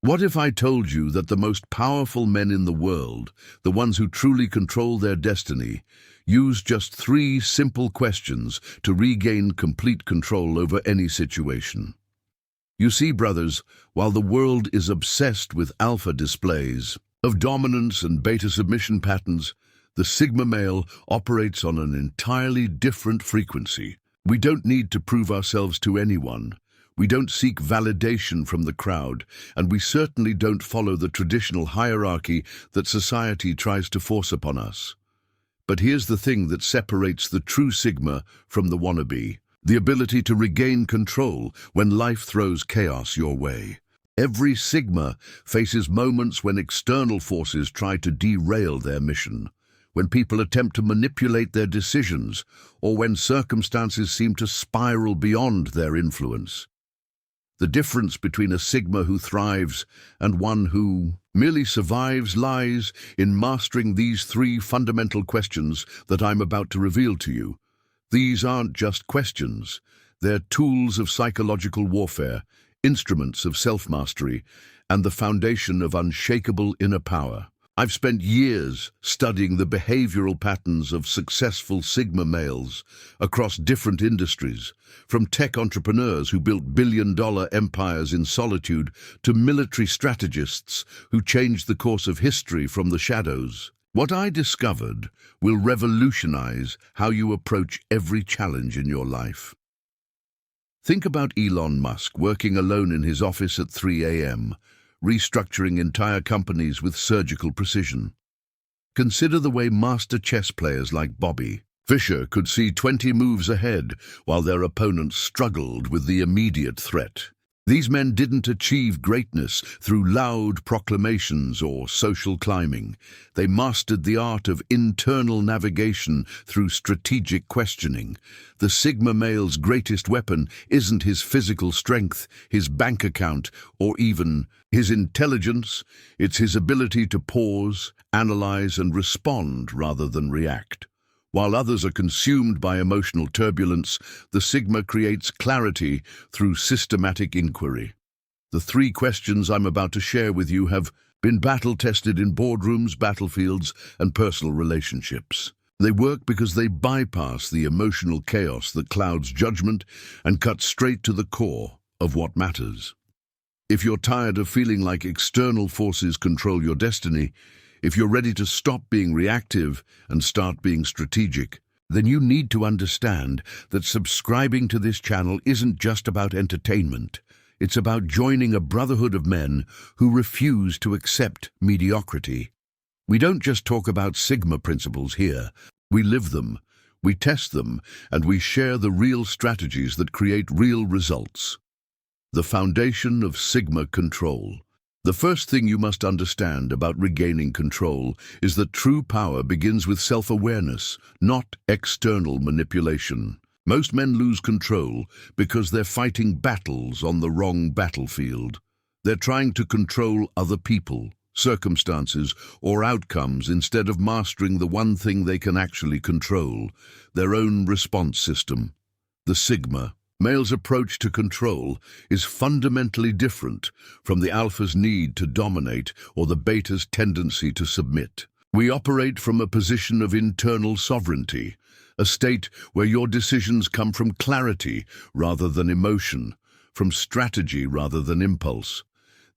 What if I told you that the most powerful men in the world, the ones who truly control their destiny, use just 3 simple questions to regain complete control over any situation? You see, brothers, while the world is obsessed with alpha displays of dominance and beta submission patterns, the Sigma male operates on an entirely different frequency. We don't need to prove ourselves to anyone. We don't seek validation from the crowd, and we certainly don't follow the traditional hierarchy that society tries to force upon us. But here's the thing that separates the true Sigma from the wannabe: the ability to regain control when life throws chaos your way. Every Sigma faces moments when external forces try to derail their mission, when people attempt to manipulate their decisions, or when circumstances seem to spiral beyond their influence. The difference between a Sigma who thrives and one who merely survives lies in mastering these 3 fundamental questions that I'm about to reveal to you. These aren't just questions. They're tools of psychological warfare, instruments of self-mastery, and the foundation of unshakable inner power. I've spent years studying the behavioral patterns of successful Sigma males across different industries, from tech entrepreneurs who built billion-dollar empires in solitude to military strategists who changed the course of history from the shadows. What I discovered will revolutionize how you approach every challenge in your life. Think about Elon Musk working alone in his office at 3 a.m., restructuring entire companies with surgical precision. Consider the way master chess players like Bobby Fischer could see 20 moves ahead while their opponents struggled with the immediate threat. These men didn't achieve greatness through loud proclamations or social climbing. They mastered the art of internal navigation through strategic questioning. The Sigma male's greatest weapon isn't his physical strength, his bank account, or even his intelligence. It's his ability to pause, analyze, and respond rather than react. While others are consumed by emotional turbulence, the Sigma creates clarity through systematic inquiry. The 3 questions I'm about to share with you have been battle-tested in boardrooms, battlefields, and personal relationships. They work because they bypass the emotional chaos that clouds judgment and cut straight to the core of what matters. If you're tired of feeling like external forces control your destiny, if you're ready to stop being reactive and start being strategic, then you need to understand that subscribing to this channel isn't just about entertainment. It's about joining a brotherhood of men who refuse to accept mediocrity. We don't just talk about Sigma principles here. We live them, we test them, and we share the real strategies that create real results. The foundation of Sigma control. The first thing you must understand about regaining control is that true power begins with self-awareness, not external manipulation. Most men lose control because they're fighting battles on the wrong battlefield. They're trying to control other people, circumstances, or outcomes instead of mastering the one thing they can actually control: their own response system. The Sigma male's approach to control is fundamentally different from the alpha's need to dominate or the beta's tendency to submit. We operate from a position of internal sovereignty, a state where your decisions come from clarity rather than emotion, from strategy rather than impulse.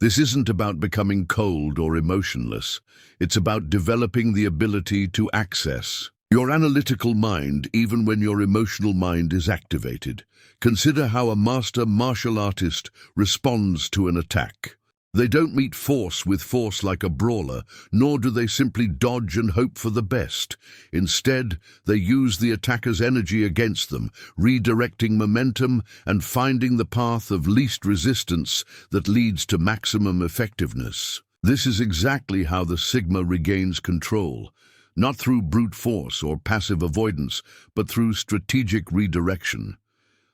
This isn't about becoming cold or emotionless. It's about developing the ability to access your analytical mind even when your emotional mind is activated. Consider how a master martial artist responds to an attack. They don't meet force with force like a brawler, nor do they simply dodge and hope for the best. Instead, they use the attacker's energy against them, redirecting momentum and finding the path of least resistance that leads to maximum effectiveness. This is exactly how the Sigma regains control, not through brute force or passive avoidance, but through strategic redirection.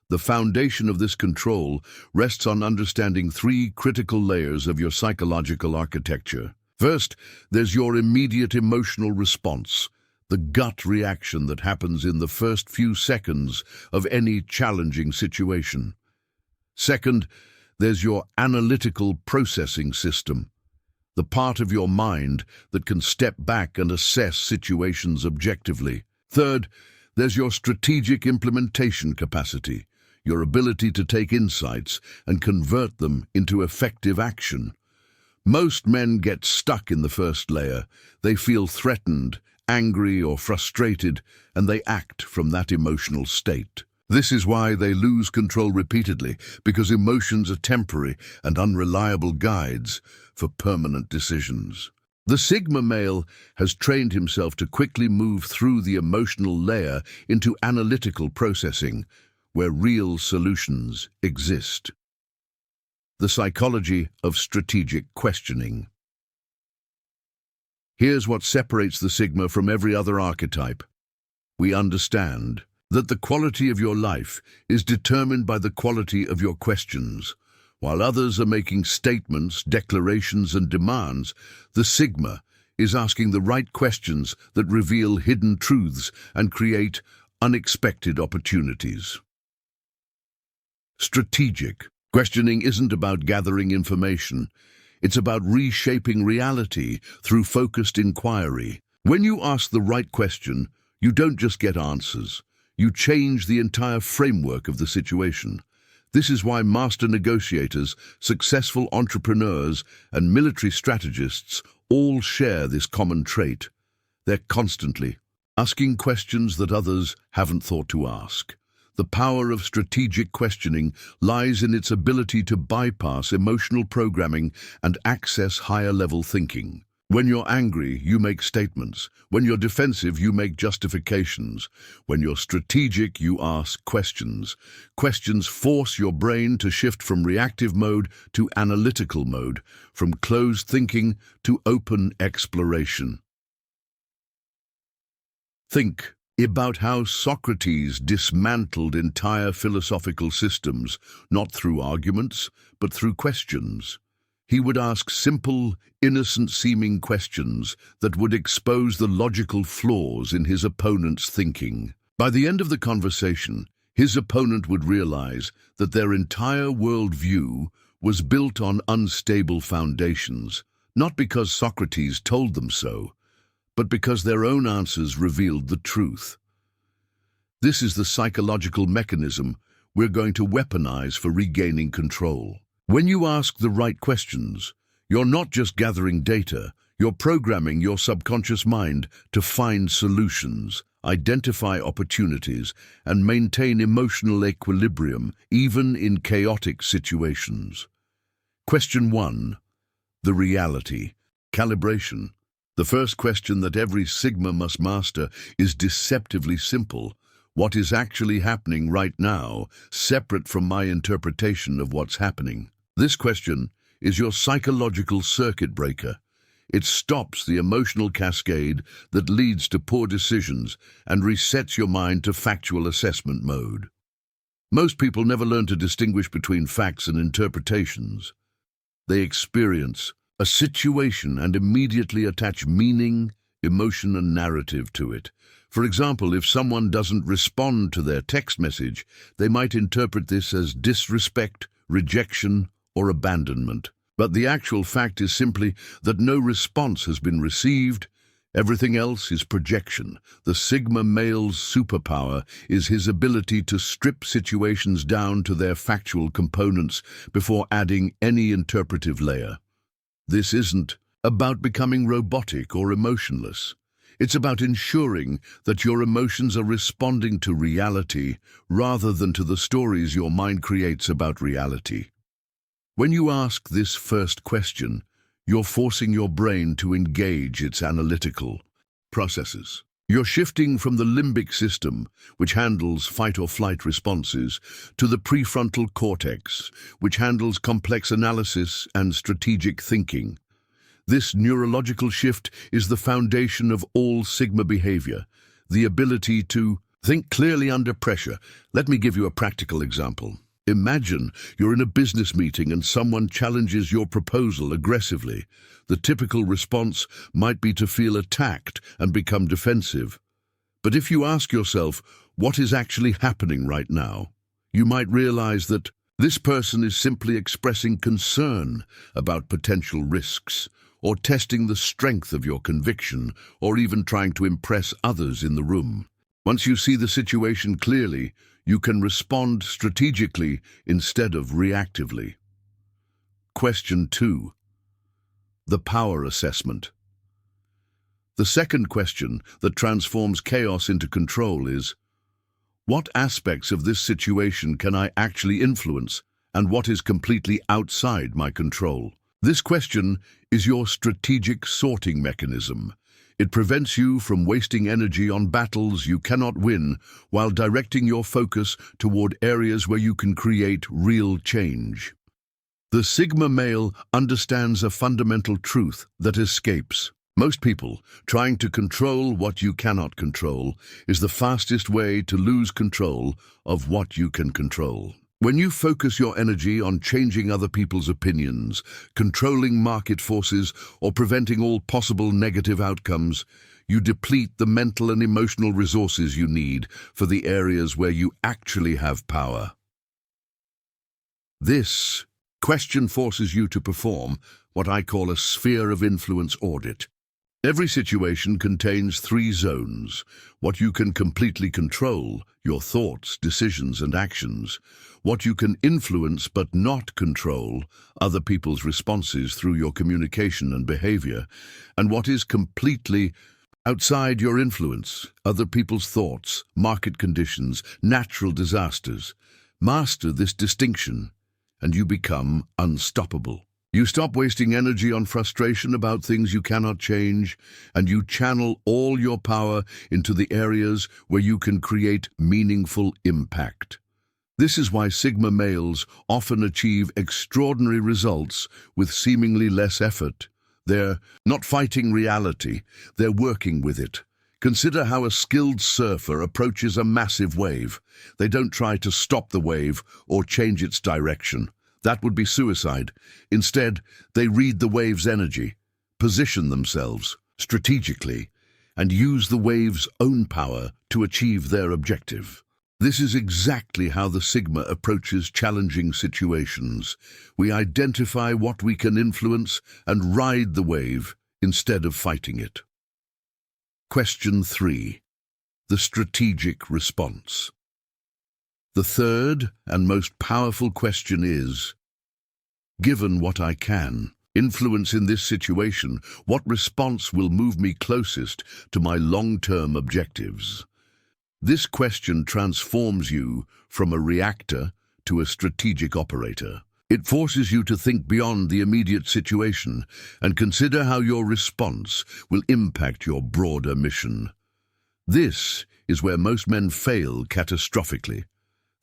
The foundation of this control rests on understanding 3 critical layers of your psychological architecture. First, there's your immediate emotional response, the gut reaction that happens in the first few seconds of any challenging situation. Second, there's your analytical processing system, the part of your mind that can step back and assess situations objectively. Third, there's your strategic implementation capacity, your ability to take insights and convert them into effective action. Most men get stuck in the first layer. They feel threatened, angry or frustrated, and they act from that emotional state. This is why they lose control repeatedly, because emotions are temporary and unreliable guides for permanent decisions. The Sigma male has trained himself to quickly move through the emotional layer into analytical processing, where real solutions exist. The psychology of strategic questioning. Here's what separates the Sigma from every other archetype. We understand that the quality of your life is determined by the quality of your questions. While others are making statements, declarations, and demands, the Sigma is asking the right questions that reveal hidden truths and create unexpected opportunities. Strategic questioning isn't about gathering information. It's about reshaping reality through focused inquiry. When you ask the right question, you don't just get answers. You change the entire framework of the situation. This is why master negotiators, successful entrepreneurs, and military strategists all share this common trait. They're constantly asking questions that others haven't thought to ask. The power of strategic questioning lies in its ability to bypass emotional programming and access higher-level thinking. When you're angry, you make statements. When you're defensive, you make justifications. When you're strategic, you ask questions. Questions force your brain to shift from reactive mode to analytical mode, from closed thinking to open exploration. Think about how Socrates dismantled entire philosophical systems, not through arguments, but through questions. He would ask simple, innocent-seeming questions that would expose the logical flaws in his opponent's thinking. By the end of the conversation, his opponent would realize that their entire worldview was built on unstable foundations, not because Socrates told them so, but because their own answers revealed the truth. This is the psychological mechanism we're going to weaponize for regaining control. When you ask the right questions, you're not just gathering data, you're programming your subconscious mind to find solutions, identify opportunities, and maintain emotional equilibrium, even in chaotic situations. Question 1. The reality. Calibration. The first question that every Sigma must master is deceptively simple. What is actually happening right now, separate from my interpretation of what's happening? This question is your psychological circuit breaker. It stops the emotional cascade that leads to poor decisions and resets your mind to factual assessment mode. Most people never learn to distinguish between facts and interpretations. They experience a situation and immediately attach meaning, emotion, and narrative to it. For example, if someone doesn't respond to their text message, they might interpret this as disrespect, rejection, or abandonment. But the actual fact is simply that no response has been received. Everything else is projection. The Sigma male's superpower is his ability to strip situations down to their factual components before adding any interpretive layer. This isn't about becoming robotic or emotionless. It's about ensuring that your emotions are responding to reality rather than to the stories your mind creates about reality. When you ask this first question, you're forcing your brain to engage its analytical processes. You're shifting from the limbic system, which handles fight-or-flight responses, to the prefrontal cortex, which handles complex analysis and strategic thinking. This neurological shift is the foundation of all Sigma behavior, the ability to think clearly under pressure. Let me give you a practical example. Imagine you're in a business meeting and someone challenges your proposal aggressively. The typical response might be to feel attacked and become defensive. But if you ask yourself, what is actually happening right now? You might realize that This person is simply expressing concern about potential risks, or testing the strength of your conviction, or even trying to impress others in the room. Once you see the situation clearly, you can respond strategically instead of reactively. Question 2. The power assessment. The second question that transforms chaos into control is, what aspects of this situation can I actually influence, and what is completely outside my control? This question is your strategic sorting mechanism. It prevents you from wasting energy on battles you cannot win while directing your focus toward areas where you can create real change. The Sigma male understands a fundamental truth that escapes most people. Trying to control what you cannot control is the fastest way to lose control of what you can control. When you focus your energy on changing other people's opinions, controlling market forces, or preventing all possible negative outcomes, you deplete the mental and emotional resources you need for the areas where you actually have power. This question forces you to perform what I call a sphere of influence audit. Every situation contains 3 zones: what you can completely control, your thoughts, decisions, and actions; what you can influence but not control, other people's responses through your communication and behavior; and what is completely outside your influence, other people's thoughts, market conditions, natural disasters. Master this distinction, and you become unstoppable. You stop wasting energy on frustration about things you cannot change, and you channel all your power into the areas where you can create meaningful impact. This is why Sigma males often achieve extraordinary results with seemingly less effort. They're not fighting reality, they're working with it. Consider how a skilled surfer approaches a massive wave. They don't try to stop the wave or change its direction. That would be suicide. Instead, they read the wave's energy, position themselves strategically, and use the wave's own power to achieve their objective. This is exactly how the Sigma approaches challenging situations. We identify what we can influence and ride the wave instead of fighting it. Question 3. The strategic response. The third and most powerful question is, given what I can influence in this situation, what response will move me closest to my long-term objectives? This question transforms you from a reactor to a strategic operator. It forces you to think beyond the immediate situation and consider how your response will impact your broader mission. This is where most men fail catastrophically.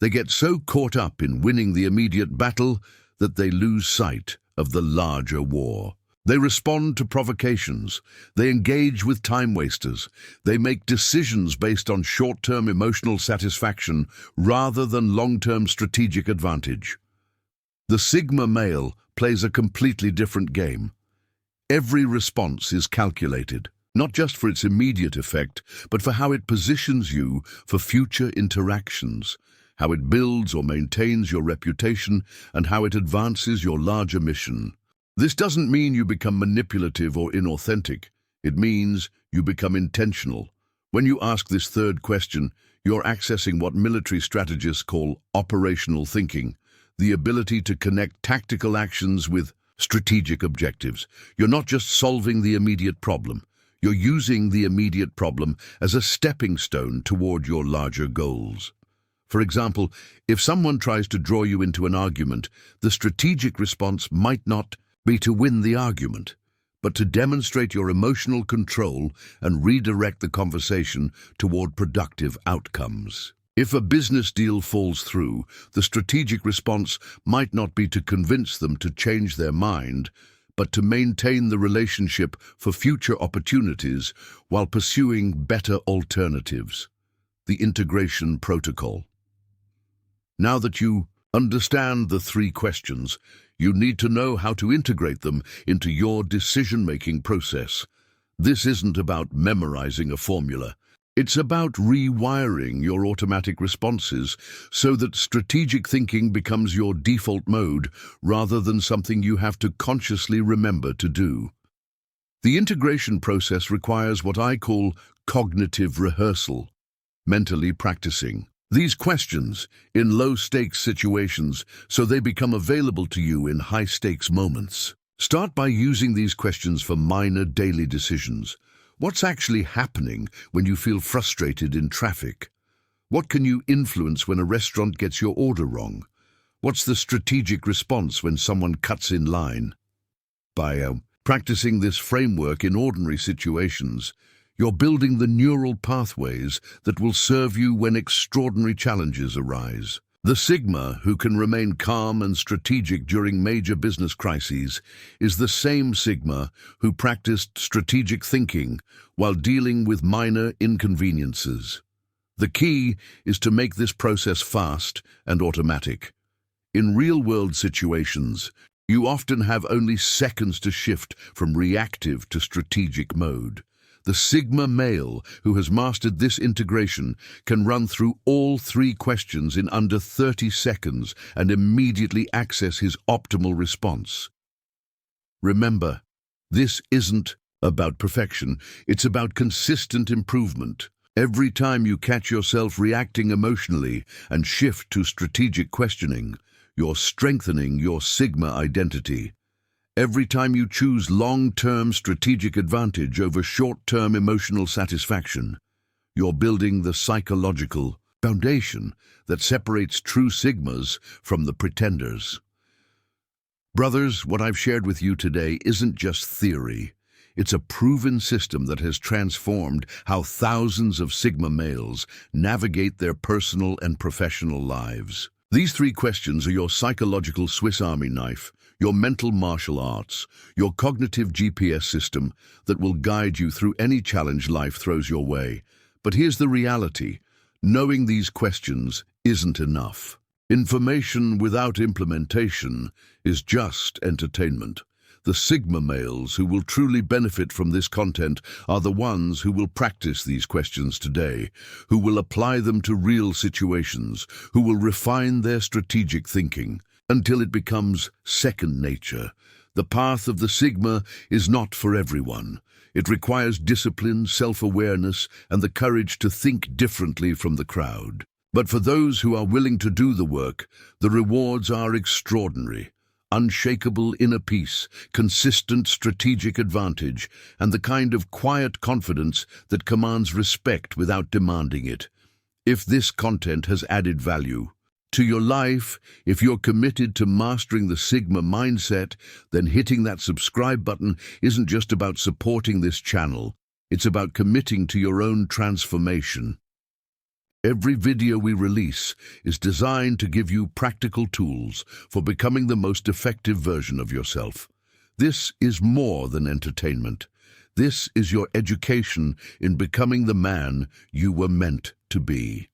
They get so caught up in winning the immediate battle that they lose sight of the larger war. They respond to provocations. They engage with time wasters. They make decisions based on short-term emotional satisfaction rather than long-term strategic advantage. The Sigma male plays a completely different game. Every response is calculated, not just for its immediate effect, but for how it positions you for future interactions, how it builds or maintains your reputation, and how it advances your larger mission. This doesn't mean you become manipulative or inauthentic. It means you become intentional. When you ask this third question, you're accessing what military strategists call operational thinking, the ability to connect tactical actions with strategic objectives. You're not just solving the immediate problem. You're using the immediate problem as a stepping stone toward your larger goals. For example, if someone tries to draw you into an argument, the strategic response might not be to win the argument, but to demonstrate your emotional control and redirect the conversation toward productive outcomes. If a business deal falls through, the strategic response might not be to convince them to change their mind, but to maintain the relationship for future opportunities while pursuing better alternatives. The integration protocol. Now that you understand the 3 questions, you need to know how to integrate them into your decision-making process. This isn't about memorizing a formula. It's about rewiring your automatic responses so that strategic thinking becomes your default mode rather than something you have to consciously remember to do. The integration process requires what I call cognitive rehearsal, mentally practicing these questions in low-stakes situations so they become available to you in high-stakes moments. Start by using these questions for minor daily decisions. What's actually happening when you feel frustrated in traffic? What can you influence when a restaurant gets your order wrong? What's the strategic response when someone cuts in line? By practicing this framework in ordinary situations, you're building the neural pathways that will serve you when extraordinary challenges arise. The Sigma who can remain calm and strategic during major business crises is the same Sigma who practiced strategic thinking while dealing with minor inconveniences. The key is to make this process fast and automatic. In real-world situations, you often have only seconds to shift from reactive to strategic mode. The Sigma male who has mastered this integration can run through all 3 questions in under 30 seconds and immediately access his optimal response. Remember, this isn't about perfection, it's about consistent improvement. Every time you catch yourself reacting emotionally and shift to strategic questioning, you're strengthening your Sigma identity. Every time you choose long-term strategic advantage over short-term emotional satisfaction, you're building the psychological foundation that separates true Sigmas from the pretenders. Brothers, what I've shared with you today isn't just theory. It's a proven system that has transformed how thousands of Sigma males navigate their personal and professional lives. These 3 questions are your psychological Swiss Army knife, your mental martial arts, your cognitive GPS system that will guide you through any challenge life throws your way. But here's the reality. Knowing these questions isn't enough. Information without implementation is just entertainment. The Sigma males who will truly benefit from this content are the ones who will practice these questions today, who will apply them to real situations, who will refine their strategic thinking until it becomes second nature. The path of the Sigma is not for everyone. It requires discipline, self-awareness, and the courage to think differently from the crowd. But for those who are willing to do the work, the rewards are extraordinary. Unshakable inner peace, consistent strategic advantage, and the kind of quiet confidence that commands respect without demanding it. If this content has added value to your life, if you're committed to mastering the Sigma mindset, then hitting that subscribe button isn't just about supporting this channel, it's about committing to your own transformation. Every video we release is designed to give you practical tools for becoming the most effective version of yourself. This is more than entertainment. This is your education in becoming the man you were meant to be.